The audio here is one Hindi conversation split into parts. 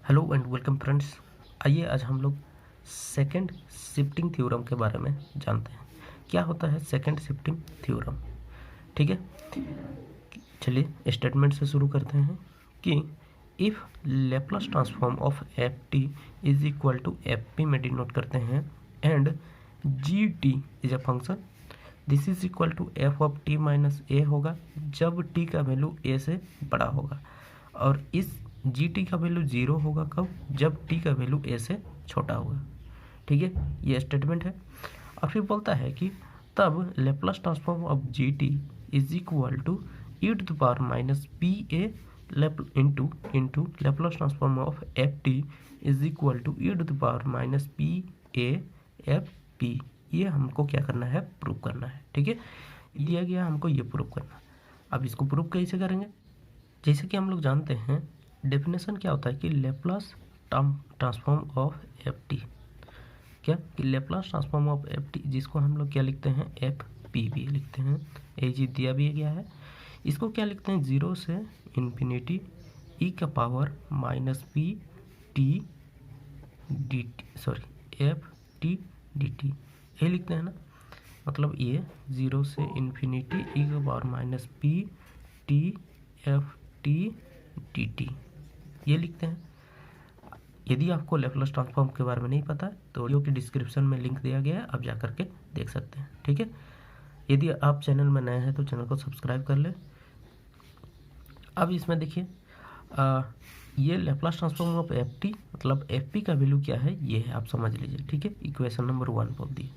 Hello and welcome friends. आइए आज हम लोग सेकंड शिफ्टिंग थ्योरम के बारे में जानते हैं। क्या होता है सेकंड शिफ्टिंग थ्योरम? ठीक है, चलिए स्टेटमेंट से शुरू करते हैं कि if Laplace transform of F T is equal to f p में डिनोट करते हैं and g T is a function, this is equal to f of t minus a होगा जब टी का वैल्यू ए से बड़ा होगा, और इस जी टी का वैल्यू ज़ीरो होगा कब? जब टी का वैल्यू ए से छोटा होगा। ठीक है, ये स्टेटमेंट है। और फिर बोलता है कि तब Laplace transform of G T is equal to E to the power minus P A into Laplace transform of F T is equal to E to the power minus P A F P. ये हमको क्या करना है? प्रूव करना है। ठीक है, दिया गया हमको ये प्रूव करना। अब इसको प्रूव कैसे करेंगे? जैसे कि हम लोग जानते हैं डेफिनेशन क्या होता है कि Laplace transform of F T, क्या कि Laplace transform of F T, जिसको हम लोग क्या लिखते हैं? एफ पी भी लिखते हैं। ये जी दिया भी गया है। इसको क्या लिखते हैं? जीरो से इन्फिनिटी ई का power minus P T D T, sorry F T D T, ये लिखते हैं ना। मतलब ये जीरो से इन्फिनिटी ई का power minus P T F T D T, ये लिखते हैं। यदि आपको लेप्लास ट्रांसफॉर्म के बारे में नहीं पता है तो वीडियो की डिस्क्रिप्शन में लिंक दिया गया है, आप जा करके देख सकते हैं। ठीक है, यदि आप चैनल में नए हैं तो चैनल को सब्सक्राइब कर ले। अब इसमें देखिए ये Laplace transform of F T, मतलब एफ पी का वैल्यू क्या है ये है, आप समझ लीजिए। ठीक है, इक्वेशन नंबर 1 बोल दिए,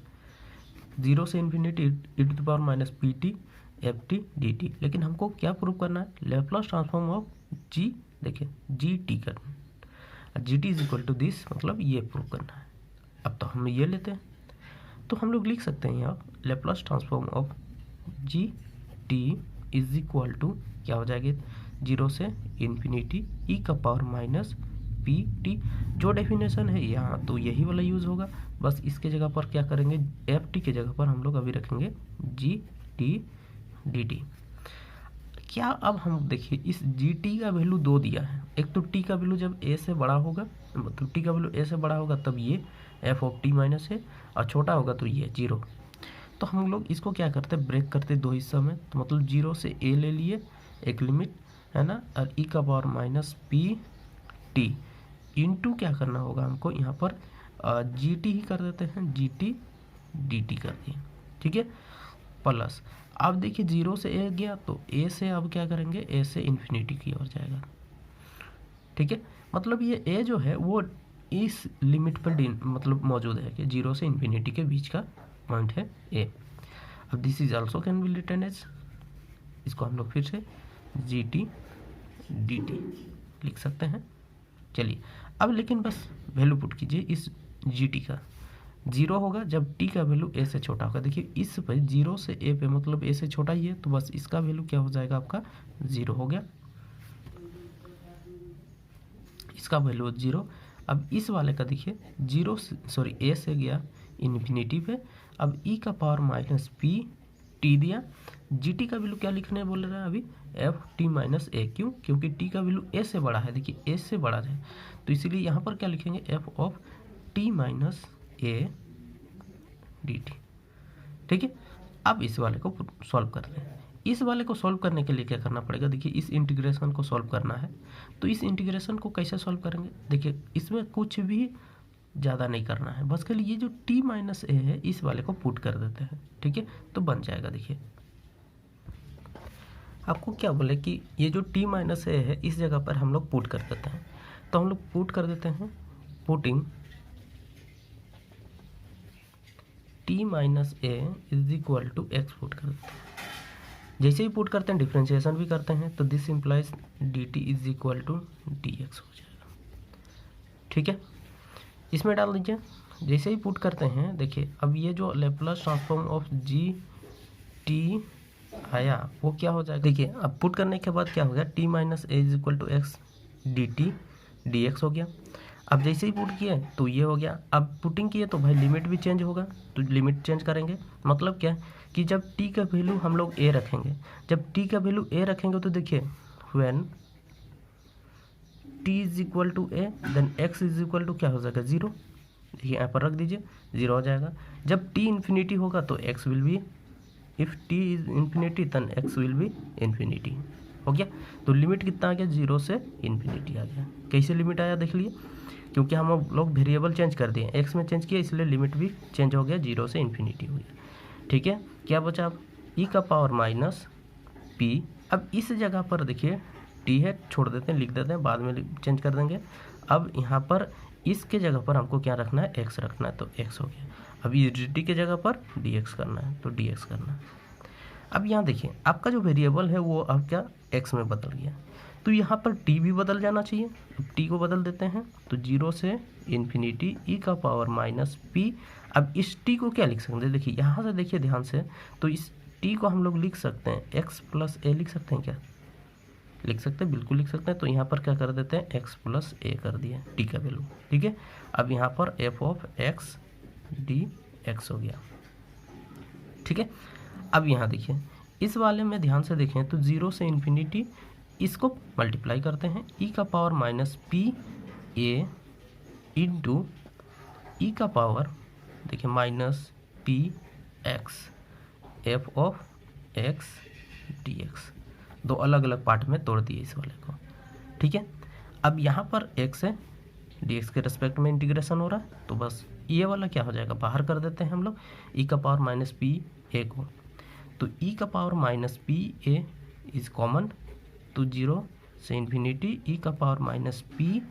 जीरो से infinity E to the power minus P T F T D T. लेकिन हमको क्या प्रूव करना है? लेप्लास ट्रांसफॉर्म ऑफ जी, देखिए जी टी करना है, G T is equal to this, मतलब ये प्रूव करना है। अब तो हम ये लेते हैं, तो हम लोग लिख सकते हैं यहाँ Laplace transform of G T is equal to क्या हो जाएगी? जीरो से इन्फिनिटी ई का पावर माइनस पी टी। जो डेफिनेशन है यहाँ तो यही वाला यूज़ होगा, बस इसके जगह पर क्या करेंगे? एफ टी के जगह पर हम लोग अभी रखेंगे जी टी डी टी। क्या अब हम देखिए इस जी टी का वैल्यू 2 दिया है। एक तो टी का वैल्यू जब ए से बड़ा होगा, मतलब टी का वैल्यू ए से बड़ा होगा तब ये एफ ऑफ टी माइनस है, और छोटा होगा तो ये जीरो। तो हम लोग इसको क्या करते हैं? ब्रेक करते दो हिस्सा में, तो मतलब जीरो से ए ले लिए एक लिमिट है ना, और ई का power minus P T into क्या करना होगा हमको यहाँ पर? जी टी ही कर देते हैं, जी टी डी टी कर दिए। ठीक है, प्लस अब देखिए जीरो से ए गया तो ए से अब क्या करेंगे? ए से इन्फिनिटी की ओर जाएगा। ठीक है, मतलब ये ए जो है वो इस लिमिट पर मतलब मौजूद है कि जीरो से इन्फिनिटी के बीच का पॉइंट है ए। अब this is also can be written as, इसको हम लोग फिर से जी टी डी टी लिख सकते हैं। चलिए अब लेकिन बस वैल्यू पुट कीजिए इस जी टी का। जीरो होगा जब टी का वैल्यू ए से छोटा होगा। देखिए इस पे जीरो से ए पे मतलब ए से छोटा ही है, तो बस इसका वैल्यू क्या हो जाएगा? आपका जीरो हो गया, इसका वैल्यू जीरो। अब इस वाले का देखिए जीरो सॉरी ए से गया इन्फिनिटी पे, अब ई का पावर माइनस पी टी दिया। जी टी का वैल्यू क्या लिखने बोल रहा है अभी? एफ टी माइनस ए। क्यों? क्योंकि टी का वैल्यू ए से बड़ा है, देखिए ए से बड़ा है, तो इसीलिए यहाँ पर क्या लिखेंगे? F of t minus A D T. ठीक है, अब इस वाले को सॉल्व करते हैं। इस वाले को सॉल्व करने के लिए क्या करना पड़ेगा? देखिए इस इंटीग्रेशन को सॉल्व करना है, तो इस इंटीग्रेशन को कैसे सॉल्व करेंगे? देखिए इसमें कुछ भी ज़्यादा नहीं करना है, बस खाली ये जो t माइनस ए है इस वाले को पुट कर देते हैं। ठीक है, तो बन जाएगा। देखिए आपको क्या बोले कि ये जो t माइनस ए है इस जगह पर हम लोग पुट कर देते हैं, तो हम लोग पुट कर देते हैं, putting t minus A is equal to X put कर देते हैं। जैसे ही पुट करते हैं डिफ्रेंशिएशन भी करते हैं, तो this implies D T is equal to D X हो जाएगा। ठीक है, इसमें डाल दीजिए। जैसे ही पुट करते हैं देखिए अब ये जो Laplace transform of G T आया वो क्या हो जाएगा? देखिए अब पुट करने के बाद क्या हो गया? T minus A is equal to X D T D X हो गया। अब जैसे ही पुट किए तो ये हो गया। अब पुटिंग किए तो भाई लिमिट भी चेंज होगा, तो लिमिट चेंज करेंगे। मतलब क्या कि जब t का वैल्यू हम लोग a रखेंगे, जब t का वैल्यू a रखेंगे तो देखिए when T is equal to A then X is equal to क्या हो जाएगा 0। देखिए यहाँ पर रख दीजिए 0 हो जाएगा। जब टी इन्फिनिटी होगा तो X will be, if T is infinity then X will be infinity. हो गया। तो लिमिट कितना आ गया 0 से इन्फिनिटी आ गया। कैसे लिमिट आया देख लिए, क्योंकि हम लोग वेरिएबल चेंज कर दिए, एक्स में चेंज किया इसलिए लिमिट भी चेंज हो गया, 0 से इन्फिनिटी हो गया। ठीक है, क्या बचा अब ई का पावर माइनस पी। अब इस जगह पर देखिए टी है, छोड़ देते हैं, लिख देते हैं, बाद में चेंज कर देंगे। अब यहाँ पर इसके जगह पर हमको क्या रखना है, एक्स रखना है, तो एक्स हो गया। अब इस डी टी के जगह पर डी एक्स करना है, तो डी एक्स करना है। अब यहाँ देखिए आपका जो वेरिएबल है वो अब क्या एक्स में बदल गया, तो यहाँ पर टी भी बदल जाना चाहिए। अब टी को बदल देते हैं, तो 0 से इन्फिनिटी ई का पावर माइनस पी। अब इस टी को क्या लिख सकते हैं, देखिए यहाँ से देखिए ध्यान से, तो इस टी को हम लोग लिख सकते हैं एक्स प्लस ए लिख सकते हैं, क्या लिख सकते हैं, बिल्कुल लिख सकते हैं। तो यहाँ पर क्या कर देते हैं एक्स प्लस ए कर दिया टी का वैल्यू। ठीक है, अब यहाँ पर F of x d X हो गया। ठीक है, अब यहाँ देखिए इस वाले में ध्यान से देखें तो 0 से इन्फिनिटी, इसको मल्टीप्लाई करते हैं ई का power minus P A into e का पावर देखिए minus p x f of x d x. दो अलग अलग पार्ट में तोड़ दिए इस वाले को। ठीक है, अब यहाँ पर एक्स है, डी एक्स के रिस्पेक्ट में इंटीग्रेशन हो रहा है, तो बस ये वाला क्या हो जाएगा, बाहर कर देते हैं हम लोग ई का पावर माइनस पी ए को। तो ई का power minus P A is common, तो 0 से इन्फिनिटी ई का पावर माइनस पी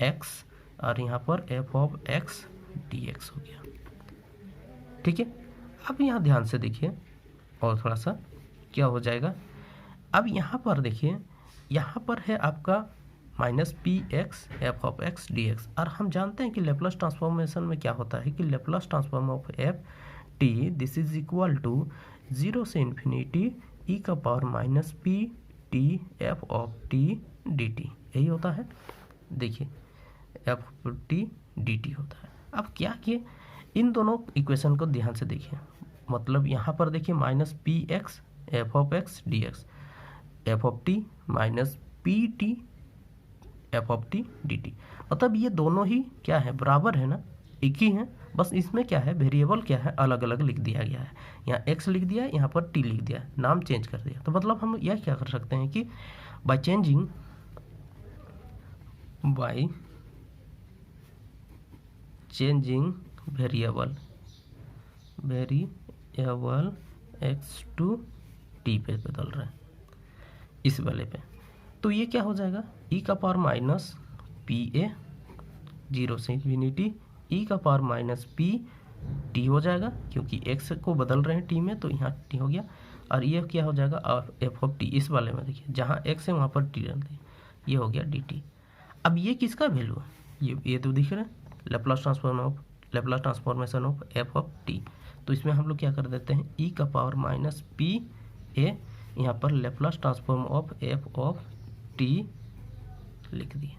एक्स और यहाँ पर F of x d X हो गया। ठीक है, अब यहाँ ध्यान से देखिए और थोड़ा सा क्या हो जाएगा। अब यहाँ पर देखिए, यहाँ पर है आपका minus p x f of x d x, और हम जानते हैं कि लेप्लास ट्रांसफॉर्मेशन में क्या होता है कि Laplace transform of F T this is equal to 0 से इन्फिनिटी ई का power minus P T F of T D T, यही होता है। देखिए एफ टी डी टी होता है। अब क्या किए, इन दोनों इक्वेशन को ध्यान से देखिए, मतलब यहाँ पर देखिए minus p x f of x d x, f of t minus P T F of T D T, मतलब ये दोनों ही क्या है, बराबर है ना, एक ही है, बस इसमें क्या है वेरिएबल क्या है अलग अलग लिख दिया गया है। यहाँ एक्स लिख दिया है, यहाँ पर टी लिख दिया है, नाम चेंज कर दिया। तो मतलब हम यह क्या कर सकते हैं कि by changing variable X to T पे बदल रहे हैं इस वाले पे, तो ये क्या हो जाएगा ई का पावर माइनस पी ए 0 से इन्फिनिटी ई का पावर माइनस पी टी हो जाएगा, क्योंकि एक्स को बदल रहे हैं टी में, तो यहाँ टी हो गया। और ये क्या हो जाएगा और एफ ऑफ टी, इस वाले में देखिए जहाँ एक्स है वहाँ पर टी डाल दिए, ये हो गया डी टी। अब ये किसका वैल्यू है, ये तो दिख रहा है Laplace transformation of F of T. तो इसमें हम लोग क्या कर देते हैं ई का पावर माइनस पी ए, यहाँ पर Laplace transform of F of T लिख दिए।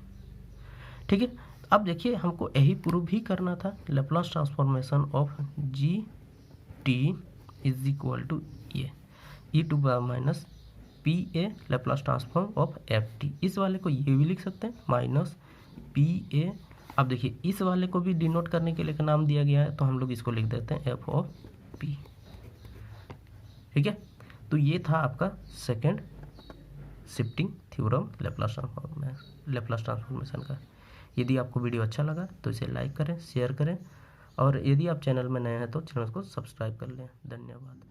ठीक है, अब देखिए हमको यही प्रूव भी करना था, Laplace transformation of G T is equal to ये e to power minus P a Laplace transform of F t. इस वाले को ये भी लिख सकते हैं माइनस पी ए। अब देखिए इस वाले को भी डिनोट करने के लिए एक नाम दिया गया है, तो हम लोग इसको लिख देते हैं एफ ऑफ पी। ठीक है, तो ये था आपका second shifting theorem Laplace transformation का। यदि आपको वीडियो अच्छा लगा तो इसे लाइक करें, शेयर करें, और यदि आप चैनल में नए हैं तो चैनल को सब्सक्राइब कर लें। धन्यवाद।